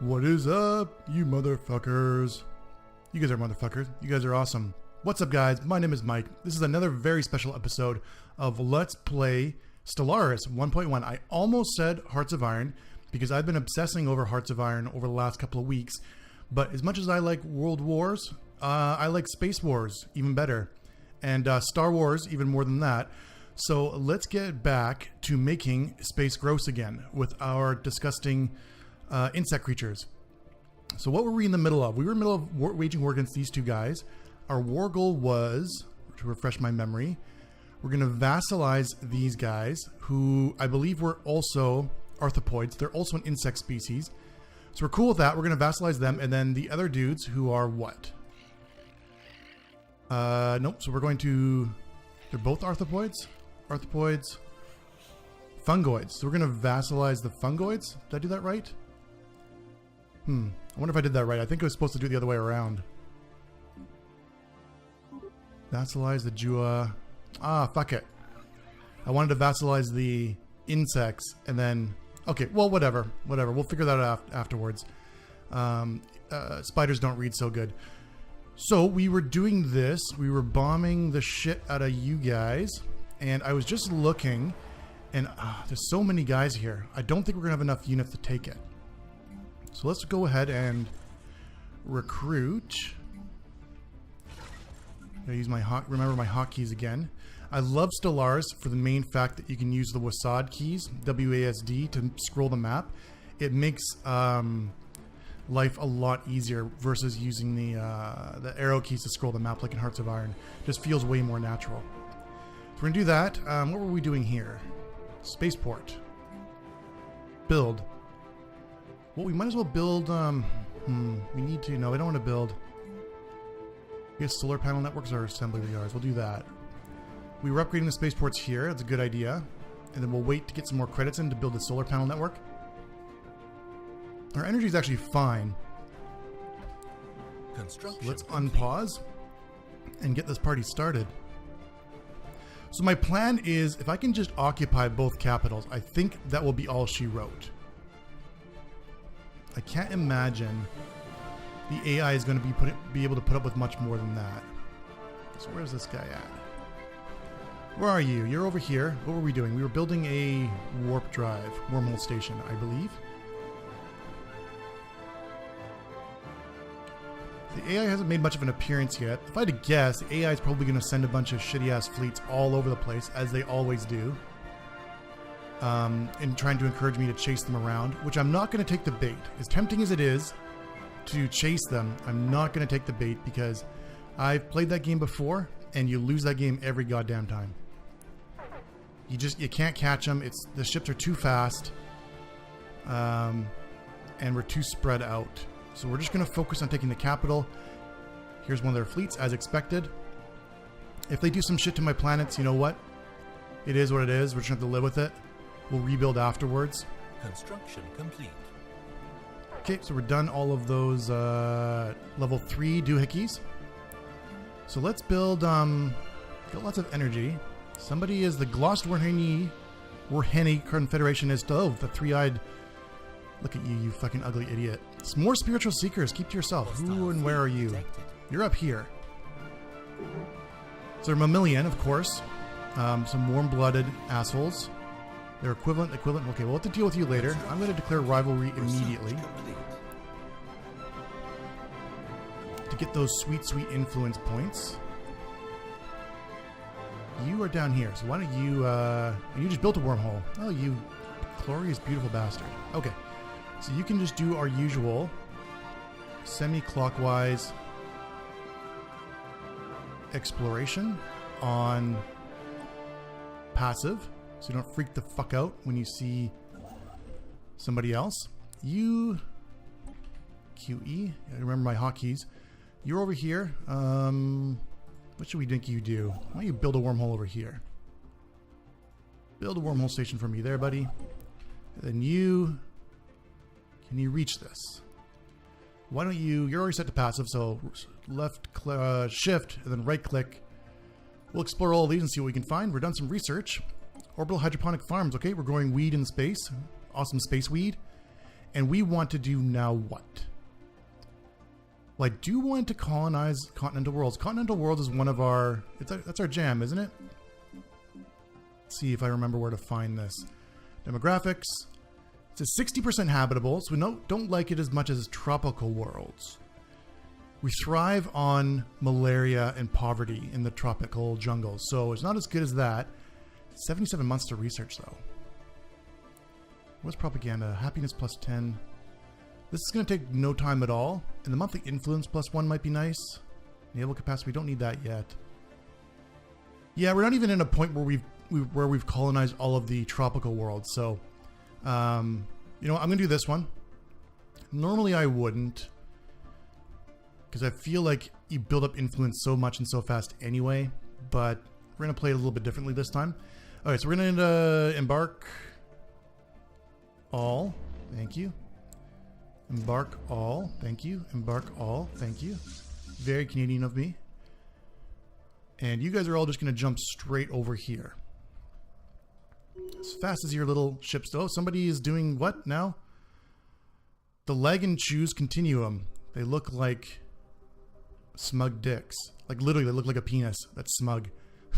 What is up, you motherfuckers? You guys are motherfuckers. You guys are awesome. What's up, guys? My name is Mike. This is another very special episode of Let's Play Stellaris 1.1. I almost said Hearts of Iron because I've been obsessing over Hearts of Iron over the last couple of weeks. But as much as I like World Wars, I like Space Wars even better. And Star Wars even more than that. So let's get back to making space gross again with our disgusting insect creatures. So what were we in the middle of? We were in the middle of waging war against these two guys. Our war goal was, to refresh my memory, we're going to vassalize these guys, who I believe were also arthropods. They're also an insect species. So we're cool with that. We're going to vassalize them. And then the other dudes who are what? Nope. So we're going to... They're both arthropods? Arthropods. Fungoids. So we're going to vassalize the fungoids. Did I do that right? I wonder if I did that right. I think I was supposed to do it the other way around. Vassalize the Jua. Ah, fuck it. I wanted to vassalize the insects and then... Okay, well, whatever. Whatever. We'll figure that out afterwards. Spiders don't read so good. So we were doing this. We were bombing the shit out of you guys. And I was just looking. And there's so many guys here. I don't think we're going to have enough units to take it. So let's go ahead and recruit. I use my remember my hotkeys again. I love Stellaris for the main fact that you can use the WASD keys, WASD, to scroll the map. It makes life a lot easier versus using the arrow keys to scroll the map like in Hearts of Iron. Just feels way more natural. So we're gonna do that. What were we doing here? Spaceport. Build. Well, we might as well build, we need to, no, we don't want to build. We have solar panel networks or assembly yards. We'll do that. We were upgrading the spaceports here. That's a good idea. And then we'll wait to get some more credits in to build a solar panel network. Our energy is actually fine. So let's unpause and get this party started. So my plan is, if I can just occupy both capitals, I think that will be all she wrote. I can't imagine the AI is going to be able to put up with much more than that. So where's this guy at? Where are you? You're over here. What were we doing? We were building a warp drive, wormhole station, I believe. The AI hasn't made much of an appearance yet. If I had to guess, the AI is probably going to send a bunch of shitty-ass fleets all over the place, as they always do. And trying to encourage me to chase them around, which I'm not going to take the bait. As tempting as it is to chase them, I'm not going to take the bait because I've played that game before, and you lose that game every goddamn time. You can't catch them. The ships are too fast, and we're too spread out. So we're just going to focus on taking the capital. Here's one of their fleets, as expected. If they do some shit to my planets, you know what? It is what it is. We're just going to have to live with it. We'll rebuild afterwards. Construction complete. Okay, so we're done all of those level 3 doohickeys. So let's build, got lots of energy. Somebody is the Glost Warhenny Confederation is, oh, the three-eyed, look at you, you fucking ugly idiot. It's more spiritual seekers, keep to yourself. Who and where are you? You're up here. So they're mammalian, of course. Some warm-blooded assholes. They're equivalent. Okay, we'll have to deal with you later. I'm going to declare rivalry immediately. To get those sweet, sweet influence points. You are down here, so why don't you... you just built a wormhole. Oh, you glorious, beautiful bastard. Okay, so you can just do our usual semi-clockwise exploration on passive. So you don't freak the fuck out when you see somebody else. You... QE. I remember my hotkeys. You're over here. What should we think you do? Why don't you build a wormhole over here? Build a wormhole station for me there, buddy. And then you... Can you reach this? Why don't you... You're already set to passive, so left shift and then right click. We'll explore all of these and see what we can find. We've done some research. Orbital hydroponic farms. Okay, we're growing weed in space. Awesome space weed. And we want to do now what? Well, I do want to colonize continental worlds. Continental worlds is one of our... that's our jam, isn't it? Let's see if I remember where to find this. Demographics. It says 60% habitable, so we don't like it as much as tropical worlds. We thrive on malaria and poverty in the tropical jungles, so it's not as good as that. 77 months to research, though. What's propaganda? Happiness plus 10. This is going to take no time at all. And the monthly influence plus 1 might be nice. Naval capacity, we don't need that yet. Yeah, we're not even in a point where we've colonized all of the tropical worlds. So, you know, I'm going to do this one. Normally I wouldn't, because I feel like you build up influence so much and so fast anyway. But we're going to play it a little bit differently this time. All right, so we're going to embark all. Thank you. Embark all. Thank you. Embark all. Thank you. Very Canadian of me. And you guys are all just going to jump straight over here. As fast as your little ships go. Somebody is doing what now? The leg and choose continuum. They look like smug dicks. Like literally they look like a penis. That's smug.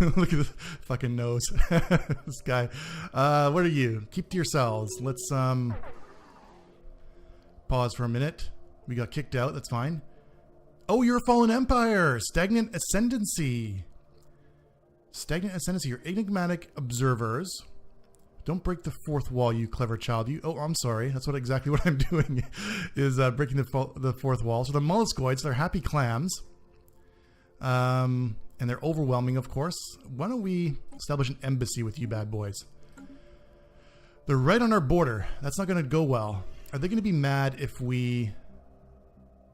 Look at the fucking nose. This guy. What are you? Keep to yourselves. Let's pause for a minute. We got kicked out. That's fine. Oh, you're a fallen empire. Stagnant ascendancy. Stagnant ascendancy. You're enigmatic observers. Don't break the fourth wall, you clever child. Oh, I'm sorry. That's exactly what I'm doing. Is breaking the fourth wall. So the molluscoids, they're happy clams. And they're overwhelming, of course. Why don't we establish an embassy with you bad boys? They're right on our border. That's not going to go well. Are they going to be mad if we...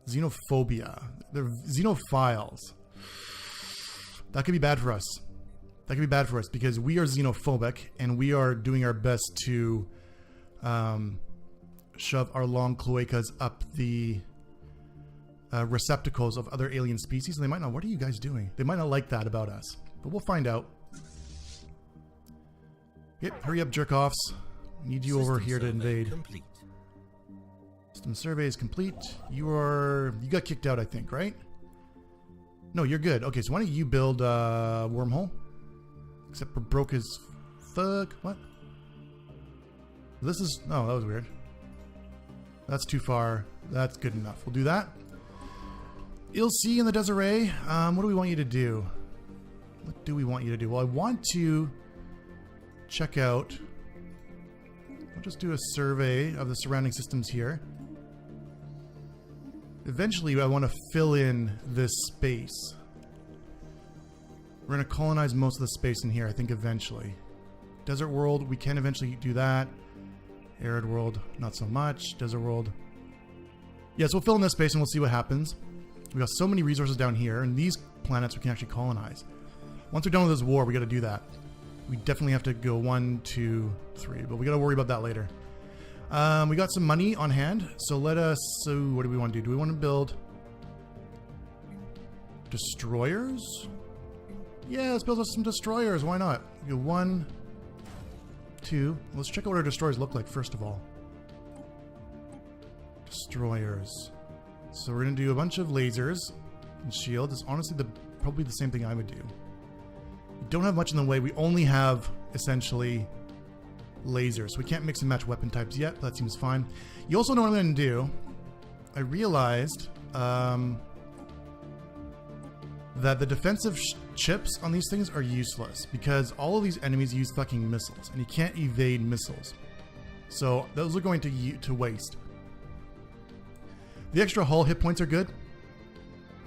Xenophobia. They're xenophiles. That could be bad for us. That could be bad for us because we are xenophobic and we are doing our best to shove our long cloacas up the receptacles of other alien species. And they might not... What are you guys doing? They might not like that about us. But we'll find out. Yep, hurry up, jerk-offs. We need you over here to invade. Complete. System survey is complete. You got kicked out, I think, right? No, you're good. Okay, so why don't you build a wormhole? Except for broke as fuck. What? This is... Oh, that was weird. That's too far. That's good enough. We'll do that. You'll see in the Desiree. What do we want you to do? What do we want you to do? Well, I want to check out... I'll just do a survey of the surrounding systems here. Eventually, I want to fill in this space. We're going to colonize most of the space in here, I think, eventually. Desert world, we can eventually do that. Arid world, not so much. Desert world. Yes, we'll fill in this space and we'll see what happens. We got so many resources down here, and these planets we can actually colonize. Once we're done with this war, we got to do that. We definitely have to go 1, 2, 3, but we got to worry about that later. We got some money on hand, so let us... So what do we want to do? Do we want to build destroyers? Yeah, let's build us some destroyers. Why not? We go 1, 2. Let's check out what our destroyers look like first of all. Destroyers. So we're going to do a bunch of lasers and shields. It's honestly probably the same thing I would do. We don't have much in the way. We only have essentially lasers. So we can't mix and match weapon types yet, but that seems fine. You also know what I'm going to do. I realized that the defensive chips on these things are useless because all of these enemies use fucking missiles and you can't evade missiles. So those are going to waste. The extra hull hit points are good,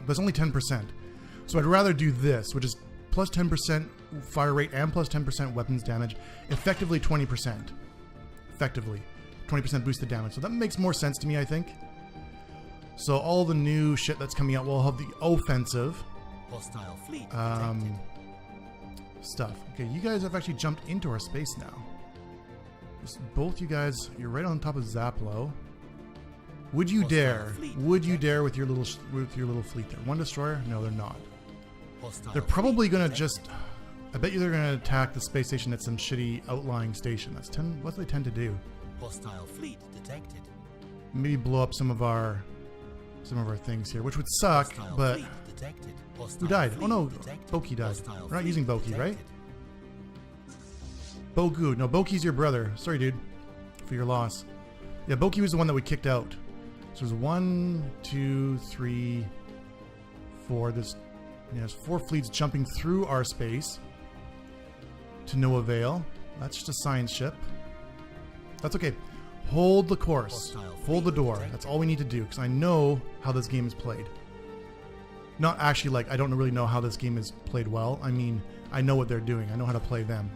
but it's only 10%. So I'd rather do this, which is plus 10% fire rate and plus 10% weapons damage, effectively 20%. Effectively. 20% boosted damage. So that makes more sense to me, I think. So all the new shit that's coming out will have the offensive Hostile fleet stuff. Okay, you guys have actually jumped into our space now. Just both you guys, you're right on top of Zaplo. Would you dare? Would you dare with your little fleet there? One destroyer? No, they're not. They're probably gonna just... I bet you they're gonna attack the space station at some shitty outlying station. That's what they tend to do. Hostile fleet detected. maybe blow up some of our things here, which would suck, but who died? Oh no, Boki died. We're not using Boki, right? Bogu. No, Boki's your brother. Sorry, dude, for your loss. Yeah, Boki was the one that we kicked out. So there's 1, 2, 3, 4. There's 4 fleets jumping through our space to no avail. That's just a science ship. That's okay. Hold the course. Hold the door. That's all we need to do, because I know how this game is played. Not actually, like, I don't really know how this game is played well. I mean, I know what they're doing. I know how to play them.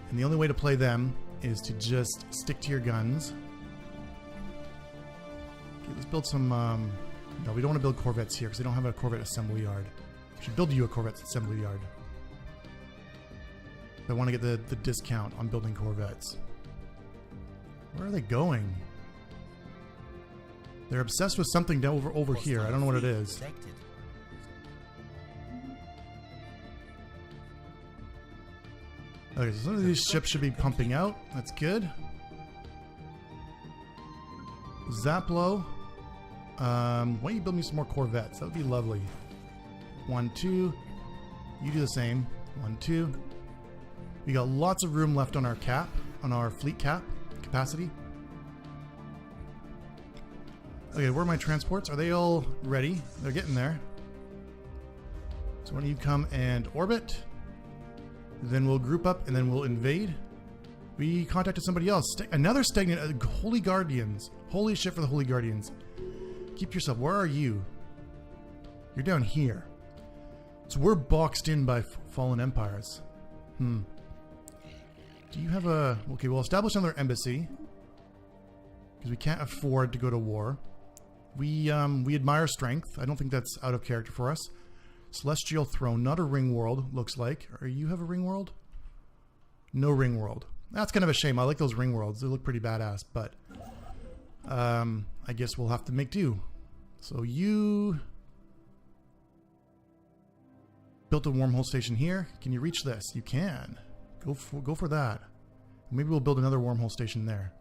And the only way to play them is to just stick to your guns. Okay, let's build some... no, we don't want to build corvettes here, because they don't have a corvette assembly yard. We should build you a corvette assembly yard. I want to get the discount on building corvettes. Where are they going? They're obsessed with something down over here. I don't know what it is. Okay, so some of these ships should be pumping out. That's good. Zaplo. Why don't you build me some more corvettes? That would be lovely. 1, 2. You do the same. 1, 2. We got lots of room left on our cap, on our fleet cap capacity. Okay, where are my transports? Are they all ready? They're getting there. So why don't you come and orbit? Then we'll group up and then we'll invade. We contacted somebody else. Another stagnant. Holy Guardians. Holy shit for the Holy Guardians. Keep yourself. Where are you? You're down here. So we're boxed in by fallen empires. Do you have a... Okay, we'll establish another embassy. Because we can't afford to go to war. We admire strength. I don't think that's out of character for us. Celestial Throne. Not a ring world, looks like. Or you have a ring world? No ring world. That's kind of a shame. I like those ring worlds. They look pretty badass. But I guess we'll have to make do. So you... built a wormhole station here. Can you reach this? You can. Go for that. Maybe we'll build another wormhole station there.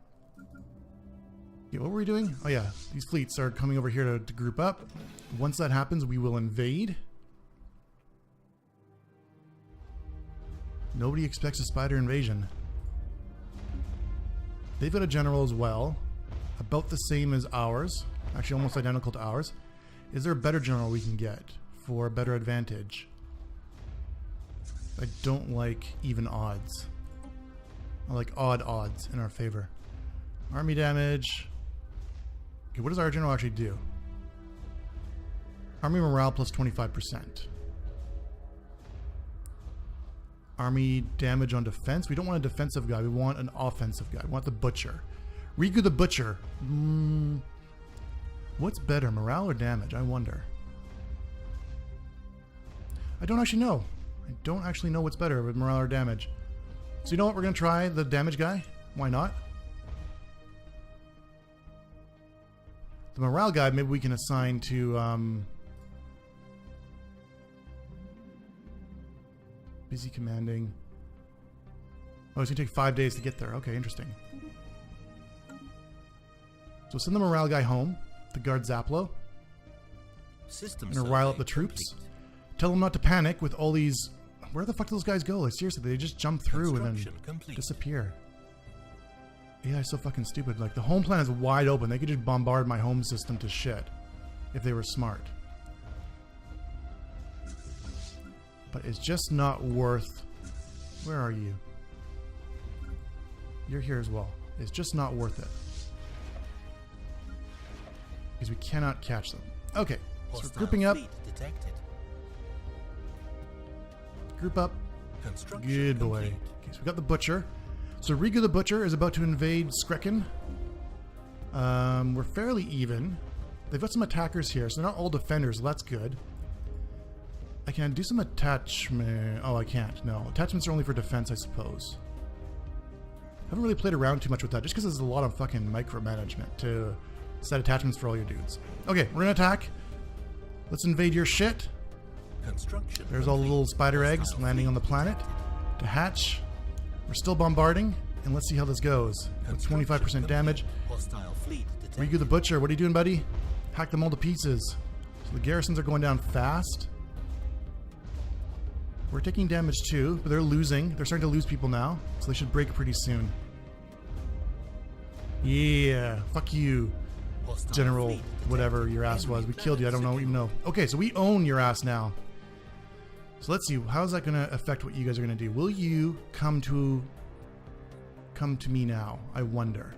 Yeah, what were we doing? Oh yeah, these fleets are coming over here to group up. Once that happens, we will invade. Nobody expects a spider invasion. They've got a general as well. About the same as ours. Actually, almost identical to ours. Is there a better general we can get for a better advantage? I don't like even odds. I like odd odds in our favor. Army damage. Okay, what does our general actually do? Army morale plus 25%. Army damage on defense. We don't want a defensive guy. We want an offensive guy. We want the butcher. Rigu the butcher. What's better, morale or damage? I wonder. I don't actually know. I don't actually know what's better with morale or damage. So you know what? We're going to try the damage guy. Why not? The morale guy, maybe we can assign to... busy commanding. Oh, it's going to take 5 days to get there. Okay, interesting. So send the morale guy home to guard Zaplo. I'm going to rile up the troops. Tell them not to panic with all these... Where the fuck do those guys go? Like, seriously, they just jump through and then disappear. AI is so fucking stupid. Like, the home plan is wide open. They could just bombard my home system to shit if they were smart. But it's just not worth... Where are you? You're here as well. It's just not worth it. Because we cannot catch them. Okay, so we're grouping up. Group up. Good boy. Okay, so we got the Butcher. So Rigu the Butcher is about to invade Skrekin. We're fairly even. They've got some attackers here, so they're not all defenders, so that's good. I can do some attachment. Oh, I can't. No. Attachments are only for defense, I suppose. I haven't really played around too much with that, just because there's a lot of fucking micromanagement to set attachments for all your dudes. Okay, we're gonna attack. Let's invade your shit. There's all the little spider eggs landing on the planet to hatch. We're still bombarding, and let's see how this goes. With 25% damage. Riku the Butcher, what are you doing, buddy? Hack them all to pieces. So the garrisons are going down fast. We're taking damage too, but they're losing. They're starting to lose people now, so they should break pretty soon. Yeah, fuck you, General, whatever your ass was. We killed you, I don't even know. Okay, so we own your ass now. So let's see, how's that gonna affect what you guys are gonna do? Will you come to me now? I wonder.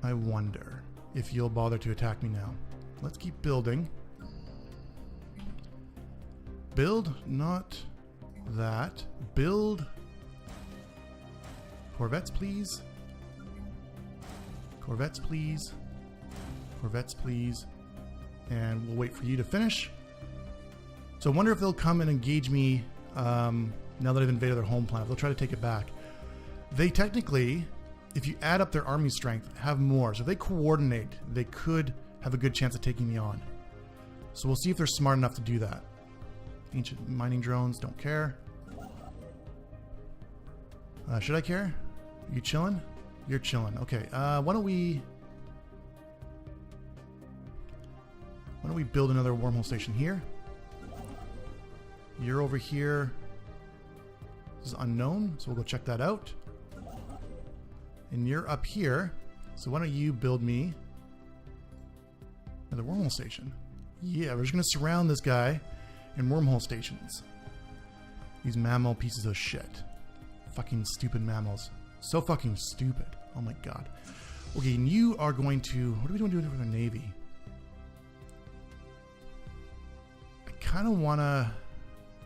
I wonder if you'll bother to attack me now. Let's keep building. Build, not that. Build corvettes, please. Corvettes, please. Corvettes, please. And we'll wait for you to finish. So I wonder if they'll come and engage me now that I've invaded their home planet. They'll try to take it back. They technically, if you add up their army strength, have more. So if they coordinate, they could have a good chance of taking me on. So we'll see if they're smart enough to do that. Ancient mining drones, don't care. Should I care? Are you chilling? You're chilling. Okay, why don't we build another wormhole station here? You're over here. This is unknown, so we'll go check that out. And you're up here, so why don't you build me another wormhole station? Yeah, we're just gonna surround this guy in wormhole stations. These mammal pieces of shit. Fucking stupid mammals. So fucking stupid. Oh my god. Okay, and you are going to... What are we doing with the Navy? I kind of want to...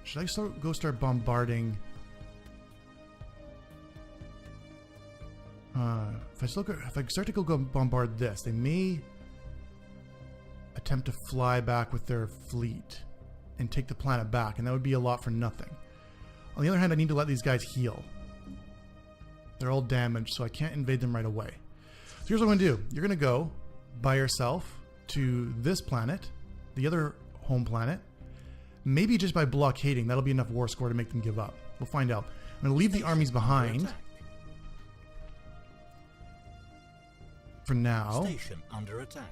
Should I start bombarding... if I start to go bombard this, they may attempt to fly back with their fleet and take the planet back, and that would be a lot for nothing. On the other hand, I need to let these guys heal. They're all damaged, so I can't invade them right away. So here's what I'm going to do. You're going to go by yourself to this planet, the other home planet. Maybe just by blockading, that'll be enough war score to make them give up. We'll find out. I'm going to leave the armies behind. For now. Station under attack.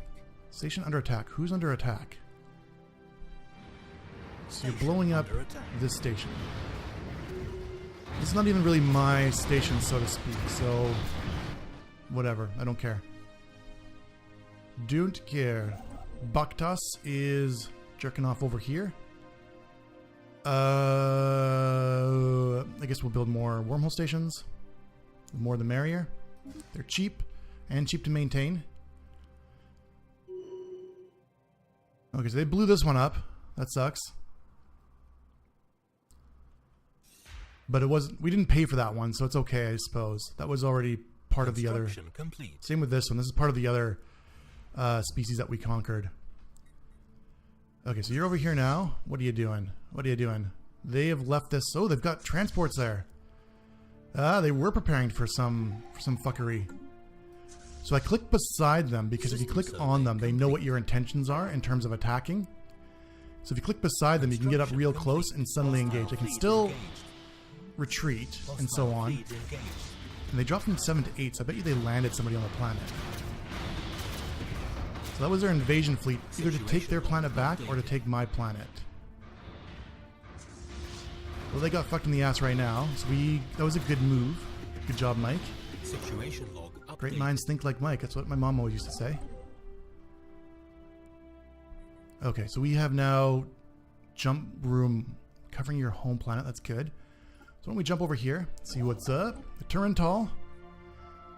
Station under attack. Who's under attack? So you're blowing up this station. This is not even really my station, so to speak, so whatever. I don't care. Don't care. Baktas is jerking off over here. I guess we'll build more wormhole stations. The more the merrier. They're cheap and cheap to maintain. Okay, so they blew this one up. That sucks. But it wasn't. We didn't pay for that one, so it's okay, I suppose. That was already part of the other. Complete. Same with this one. This is part of the other species that we conquered. Okay, so you're over here now. What are you doing? What are you doing? They have left this. Oh, they've got transports there. They were preparing for some fuckery. So I click beside them because if you click on them, they know what your intentions are in terms of attacking. So if you click beside them, you can get up real close and suddenly engage. I can still retreat and so on. And they dropped from 7 to 8, so I bet you they landed somebody on the planet. So that was their invasion fleet, either to take their planet back or to take my planet. Well, they got fucked in the ass right now, so that was a good move. Good job, Mike. Situation log update. Great minds think like Mike, that's what my mom always used to say. Okay, so we have now jump room covering your home planet, that's good. So why don't we jump over here, see what's up. The Turantal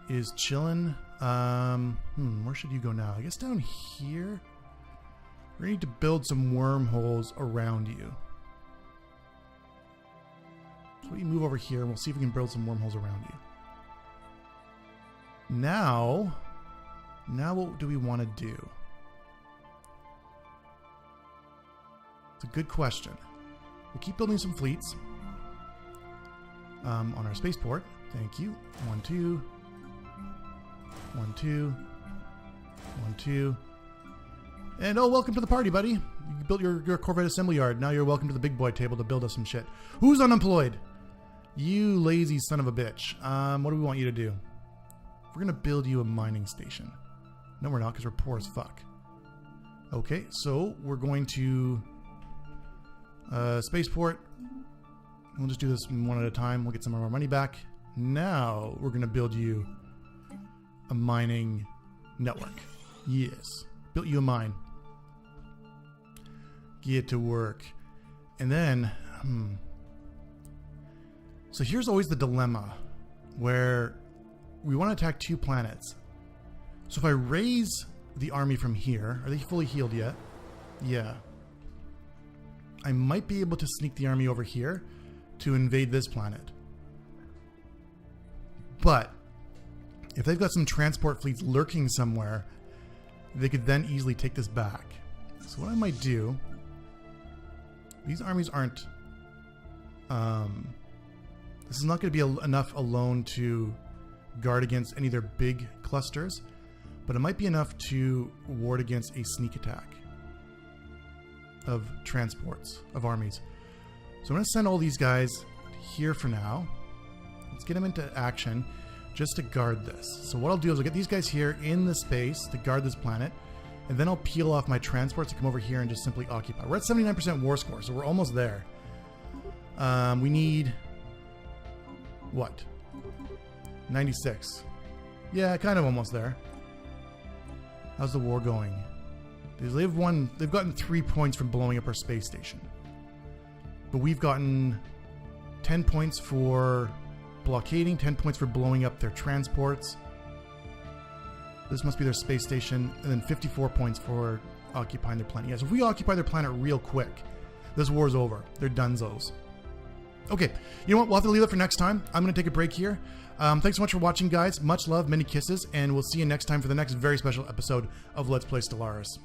is chilling. Where should you go now? I guess down here. We need to build some wormholes around you. So we move over here and we'll see if we can build some wormholes around you. Now what do we want to do? It's a good question. We'll keep building some fleets. On our spaceport. Thank you. 1, 2. 1, 2. 1, 2. And oh, welcome to the party, buddy. You built your Corvette assembly yard. Now you're welcome to the big boy table to build us some shit. Who's unemployed? You lazy son of a bitch. What do we want you to do? We're going to build you a mining station. No, we're not, because we're poor as fuck. Okay, so we're going to spaceport. We'll just do this one at a time. We'll get some of our money back. Now we're going to build you a mining network. Yes. Built you a mine. Get to work. And then, so here's always the dilemma where we want to attack 2 planets. So if I raise the army from here, are they fully healed yet? Yeah. I might be able to sneak the army over here to invade this planet. But if they've got some transport fleets lurking somewhere, they could then easily take this back. So what I might do, these armies aren't, this is not going to be enough alone to guard against any of their big clusters, but it might be enough to ward against a sneak attack of transports, of armies. So I'm going to send all these guys here for now. Let's get them into action just to guard this. So what I'll do is I'll get these guys here in the space to guard this planet, and then I'll peel off my transports to come over here and just simply occupy. We're at 79% war score, so we're almost there. We need, what? 96. Yeah, kind of almost there. How's the war going? They've gotten 3 points from blowing up our space station. But we've gotten 10 points for blockading, 10 points for blowing up their transports. This must be their space station, and then 54 points for occupying their planet. Yes, if we occupy their planet real quick, this war's over. They're dunzos. Okay, you know what? We'll have to leave it for next time. I'm going to take a break here. Thanks so much for watching, guys. Much love, many kisses, and we'll see you next time for the next very special episode of Let's Play Stellaris.